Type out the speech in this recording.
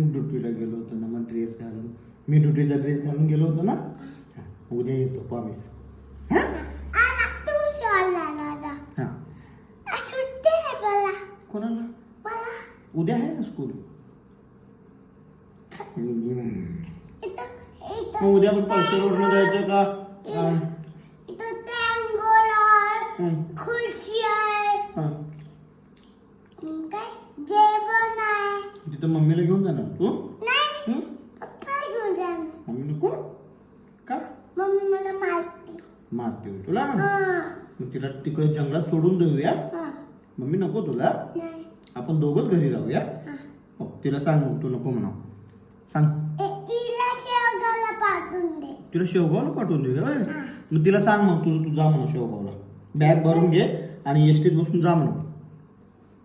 ड्युटीला गेलो होतो ना, मग ड्रेस घालून, मी ड्युटीचा ड्रेस घालून गेलो होतो ना. हा, उद्या येतो प्रॉमिस. हा तू शाळेला हा. सुट्टी आहे मला. कोणाला? मला उद्या आहे ना स्कूल. मग उद्या आपण पल्सर रोडला जायचं का? इथं टँगोळ आहे, खुर्ची आहे, हा. काय जेवण आहे. तिथं मम्मीला घेऊन जाणार तू? नाही, पप्पा घेऊन जाणार. मम्मी नको का? मम्मी मला मारते. मारते हो तुला. हा. मग तिला तिकडे जंगलात सोडून देऊया. हा. मम्मी नको तुला. नाही. आपण दोघंच घरी राहूया. हा. हो, तिला सांग मग तू नको म्हणा. सांग इला शेवगाला पाठवून दे. तिला शेवगावला पाठवून देऊया होय? हा. मग तिला सांग मग तू जा म्हणा शेवगावला. बॅग भरून घे आणि एसटीत बसून जा म्हणा.